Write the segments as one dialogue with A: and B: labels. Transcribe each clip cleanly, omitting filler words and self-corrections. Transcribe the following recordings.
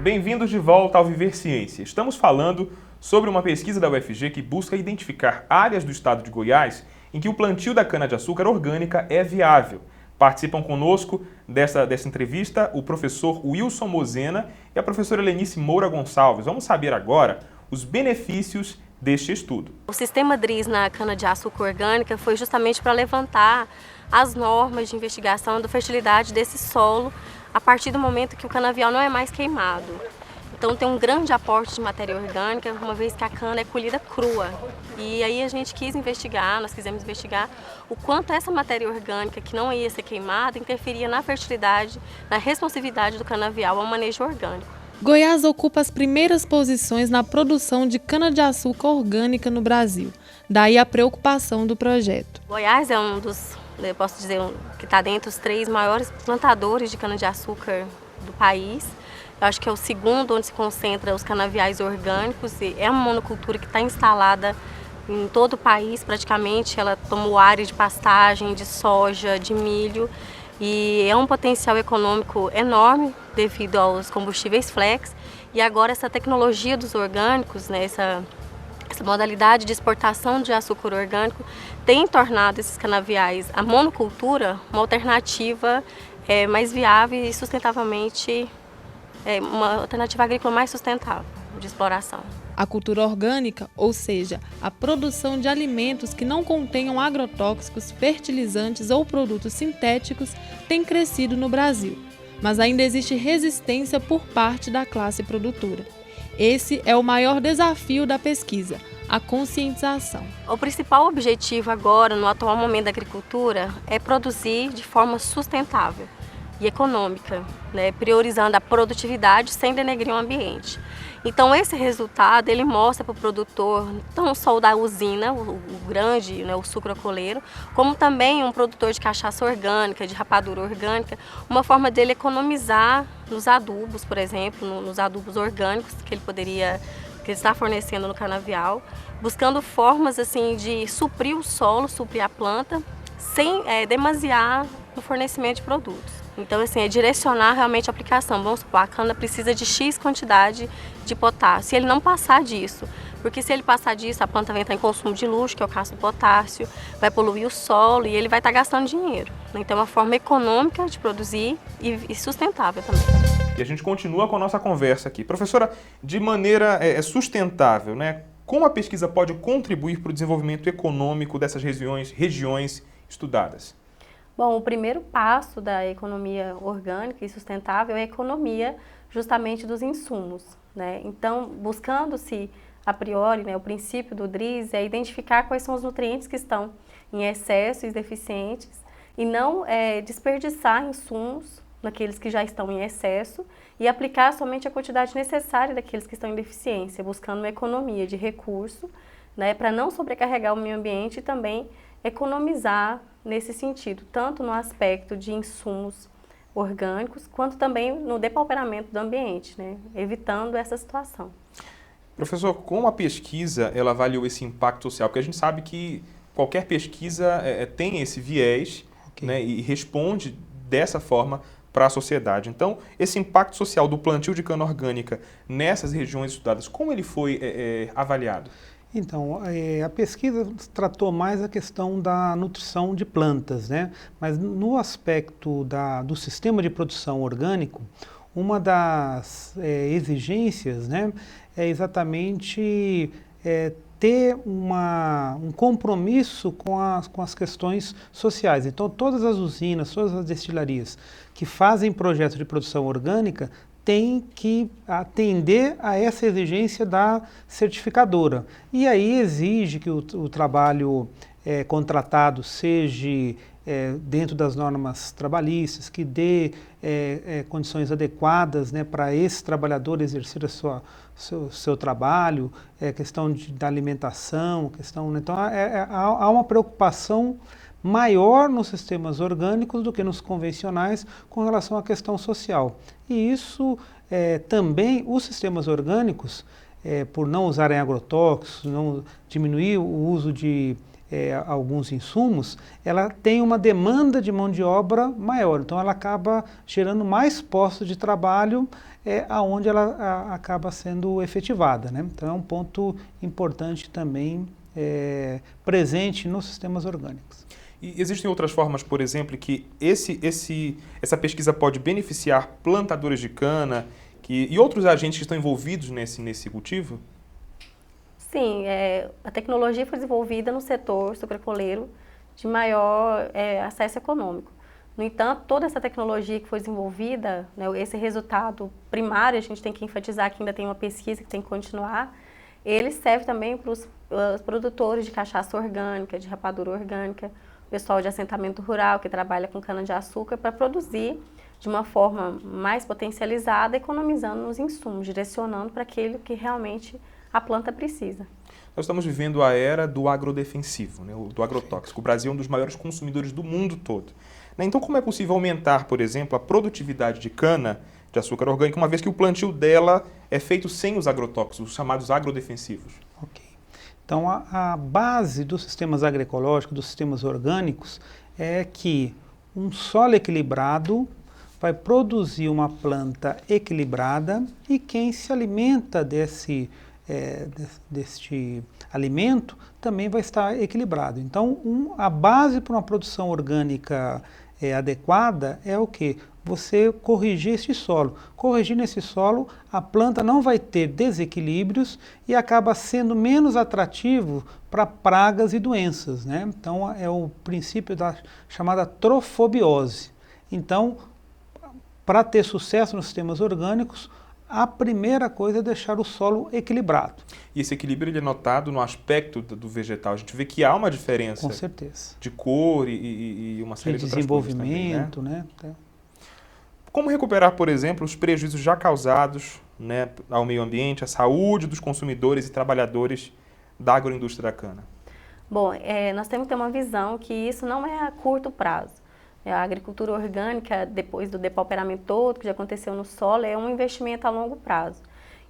A: Bem-vindos de volta ao Viver Ciência. Estamos falando sobre uma pesquisa da UFG que busca identificar áreas do estado de Goiás em que o plantio da cana-de-açúcar orgânica é viável. Participam conosco dessa entrevista o professor Wilson Mosena e a professora Lenice Moura Gonçalves. Vamos saber agora os benefícios deste estudo.
B: O sistema DRIS na cana-de-açúcar orgânica foi justamente para levantar as normas de investigação da fertilidade desse solo a partir do momento que o canavial não é mais queimado. Então tem um grande aporte de matéria orgânica, uma vez que a cana é colhida crua. E aí nós quisemos investigar o quanto essa matéria orgânica que não ia ser queimada interferia na fertilidade, na responsividade do canavial ao manejo orgânico.
C: Goiás ocupa as primeiras posições na produção de cana-de-açúcar orgânica no Brasil. Daí a preocupação do projeto.
B: Goiás é um dos, eu posso dizer, que está dentre os 3 maiores plantadores de cana-de-açúcar do país. Eu acho que é o segundo onde se concentra os canaviais orgânicos. E é uma monocultura que está instalada em todo o país praticamente. Ela tomou área de pastagem, de soja, de milho. E é um potencial econômico enorme devido aos combustíveis flex. E agora essa tecnologia dos orgânicos, né, essa modalidade de exportação de açúcar orgânico tem tornado esses canaviais, a monocultura, uma alternativa mais viável e sustentavelmente, uma alternativa agrícola mais sustentável de exploração.
C: A cultura orgânica, ou seja, a produção de alimentos que não contenham agrotóxicos, fertilizantes ou produtos sintéticos, tem crescido no Brasil, mas ainda existe resistência por parte da classe produtora. Esse é o maior desafio da pesquisa, a conscientização.
B: O principal objetivo agora, no atual momento da agricultura, é produzir de forma sustentável e econômica, né, priorizando a produtividade sem denegrir o ambiente. Então esse resultado ele mostra para o produtor, não só o da usina, o grande, né, o sucroalcooleiro, como também um produtor de cachaça orgânica, de rapadura orgânica, uma forma dele economizar nos adubos, por exemplo, nos adubos orgânicos que ele está fornecendo no canavial, buscando formas assim de suprir o solo, suprir a planta, sem demasiar no fornecimento de produtos. Então, assim, é direcionar realmente a aplicação. Vamos supor, a cana precisa de X quantidade de potássio. Se ele não passar disso, porque se ele passar disso, a planta vai entrar em consumo de luxo, que é o caso do potássio, vai poluir o solo e ele vai estar gastando dinheiro. Então, é uma forma econômica de produzir e sustentável também.
A: E a gente continua com a nossa conversa aqui. Professora, de maneira sustentável, né? Como a pesquisa pode contribuir para o desenvolvimento econômico dessas regiões estudadas?
B: Bom, o primeiro passo da economia orgânica e sustentável é a economia justamente dos insumos, né? Então, buscando-se a priori, né, o princípio do DRIS é identificar quais são os nutrientes que estão em excesso e deficientes e não desperdiçar insumos naqueles que já estão em excesso e aplicar somente a quantidade necessária daqueles que estão em deficiência, buscando uma economia de recurso, né, para não sobrecarregar o meio ambiente e também economizar nesse sentido, tanto no aspecto de insumos orgânicos, quanto também no depauperamento do ambiente, né, evitando essa situação.
A: Professor, como a pesquisa ela avaliou esse impacto social? Porque a gente sabe que qualquer pesquisa tem esse viés, okay, né, e responde dessa forma para a sociedade. Então, esse impacto social do plantio de cana orgânica nessas regiões estudadas, como ele foi avaliado?
D: Então, a pesquisa tratou mais a questão da nutrição de plantas, né? Mas no aspecto do sistema de produção orgânico, uma das exigências, né, é exatamente ter um compromisso com as questões sociais. Então, todas as usinas, todas as destilarias que fazem projetos de produção orgânica tem que atender a essa exigência da certificadora. E aí exige que o trabalho contratado seja dentro das normas trabalhistas, que dê condições adequadas, né, para esse trabalhador exercer seu trabalho, questão da alimentação, então há uma preocupação maior nos sistemas orgânicos do que nos convencionais com relação à questão social. E isso também, os sistemas orgânicos, por não usarem agrotóxicos, não diminuir o uso de alguns insumos, ela tem uma demanda de mão de obra maior, então ela acaba gerando mais postos de trabalho aonde ela acaba sendo efetivada, né? Então é um ponto importante também presente nos sistemas orgânicos.
A: E existem outras formas, por exemplo, que essa pesquisa pode beneficiar plantadores de cana e outros agentes que estão envolvidos nesse cultivo?
B: Sim, a tecnologia foi desenvolvida no setor sucroalcooleiro de maior acesso econômico. No entanto, toda essa tecnologia que foi desenvolvida, né, esse resultado primário, a gente tem que enfatizar que ainda tem uma pesquisa que tem que continuar, ele serve também para os produtores de cachaça orgânica, de rapadura orgânica, o pessoal de assentamento rural que trabalha com cana-de-açúcar para produzir de uma forma mais potencializada, economizando nos insumos, direcionando para aquilo que realmente a planta precisa.
A: Nós estamos vivendo a era do agrodefensivo, né, do agrotóxico. O Brasil é um dos maiores consumidores do mundo todo. Então, como é possível aumentar, por exemplo, a produtividade de cana de açúcar orgânica, uma vez que o plantio dela é feito sem os agrotóxicos, os chamados agrodefensivos?
D: Ok. Então, a base dos sistemas agroecológicos, dos sistemas orgânicos, é que um solo equilibrado vai produzir uma planta equilibrada e quem se alimenta deste alimento também vai estar equilibrado. Então, a base para uma produção orgânica adequada é o quê? Você corrigir esse solo. Corrigindo esse solo, a planta não vai ter desequilíbrios e acaba sendo menos atrativo para pragas e doenças, né? Então, é o princípio da chamada trofobiose. Então, para ter sucesso nos sistemas orgânicos, a primeira coisa é deixar o solo equilibrado.
A: E esse equilíbrio ele é notado no aspecto do vegetal. A gente vê que há uma diferença.
D: Com certeza.
A: De cor e uma série de outras coisas também,
D: desenvolvimento, né?
A: Como recuperar, por exemplo, os prejuízos já causados, né, ao meio ambiente, à saúde dos consumidores e trabalhadores da agroindústria da cana?
B: Bom, nós temos que ter uma visão que isso não é a curto prazo. A agricultura orgânica, depois do depauperamento todo que já aconteceu no solo, é um investimento a longo prazo.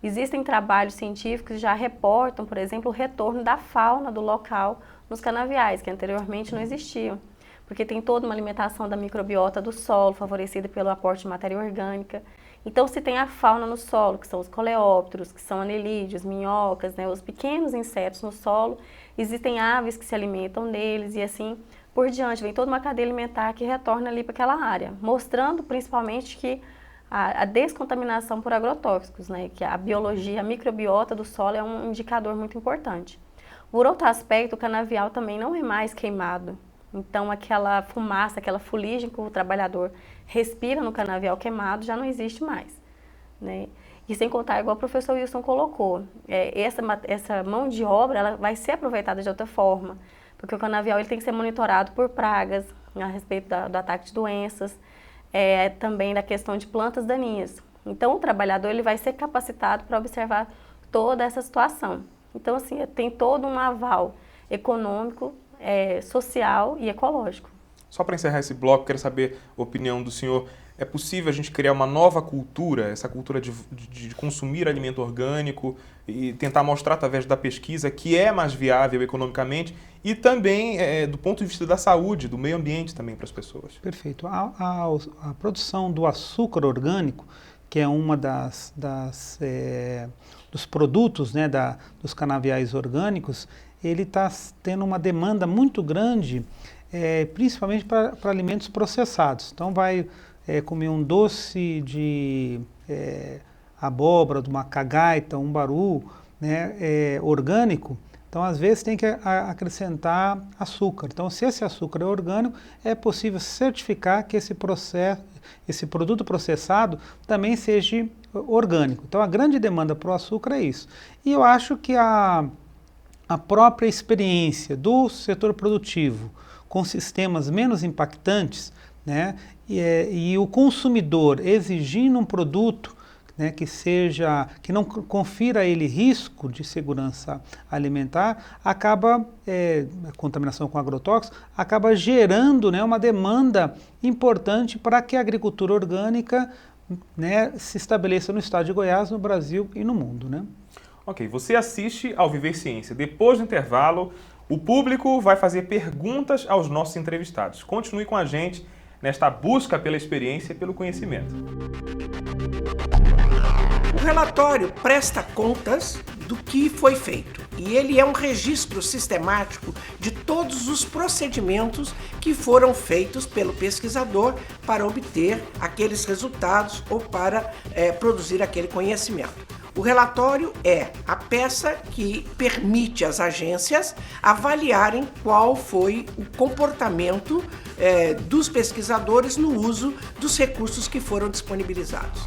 B: Existem trabalhos científicos que já reportam, por exemplo, o retorno da fauna do local nos canaviais, que anteriormente não existiam, porque tem toda uma alimentação da microbiota do solo, favorecida pelo aporte de matéria orgânica. Então, se tem a fauna no solo, que são os coleópteros, que são anelídeos, minhocas, né, os pequenos insetos no solo, existem aves que se alimentam deles e assim por diante, vem toda uma cadeia alimentar que retorna ali para aquela área, mostrando principalmente que a descontaminação por agrotóxicos, né, que a biologia, a microbiota do solo é um indicador muito importante. Por outro aspecto, o canavial também não é mais queimado, então aquela fumaça, aquela fuligem que o trabalhador respira no canavial queimado já não existe mais, né? E sem contar, igual o professor Wilson colocou, essa mão de obra ela vai ser aproveitada de outra forma, porque o canavial ele tem que ser monitorado por pragas, a respeito do ataque de doenças, também da questão de plantas daninhas. Então, o trabalhador ele vai ser capacitado para observar toda essa situação. Então, assim, tem todo um aval econômico, social e ecológico.
A: Só para encerrar esse bloco, quero saber a opinião do senhor. É possível a gente criar uma nova cultura, essa cultura de consumir alimento orgânico e tentar mostrar através da pesquisa que é mais viável economicamente e também do ponto de vista da saúde, do meio ambiente também para as pessoas?
D: Perfeito. A produção do açúcar orgânico, que é uma dos produtos, né, dos canaviais orgânicos, ele está tendo uma demanda muito grande, principalmente para alimentos processados. Então vai comer um doce de abóbora, de uma cagaita, um baru, né, orgânico, então às vezes tem que acrescentar açúcar. Então se esse açúcar é orgânico, é possível certificar que esse produto processado também seja orgânico. Então a grande demanda para o açúcar é isso. E eu acho que a própria experiência do setor produtivo com sistemas menos impactantes, né, e o consumidor exigindo um produto, né, que não confira a ele risco de segurança alimentar, acaba, a contaminação com agrotóxicos, acaba gerando, né, uma demanda importante para que a agricultura orgânica, né, se estabeleça no estado de Goiás, no Brasil e no mundo, né?
A: Ok, você assiste ao Viver Ciência. Depois do intervalo, O público vai fazer perguntas aos nossos entrevistados. Continue com a gente nesta busca pela experiência e pelo conhecimento.
E: O relatório presta contas do que foi feito e ele é um registro sistemático de todos os procedimentos que foram feitos pelo pesquisador para obter aqueles resultados ou para produzir aquele conhecimento. O relatório é a peça que permite às agências avaliarem qual foi o comportamento dos pesquisadores no uso dos recursos que foram disponibilizados.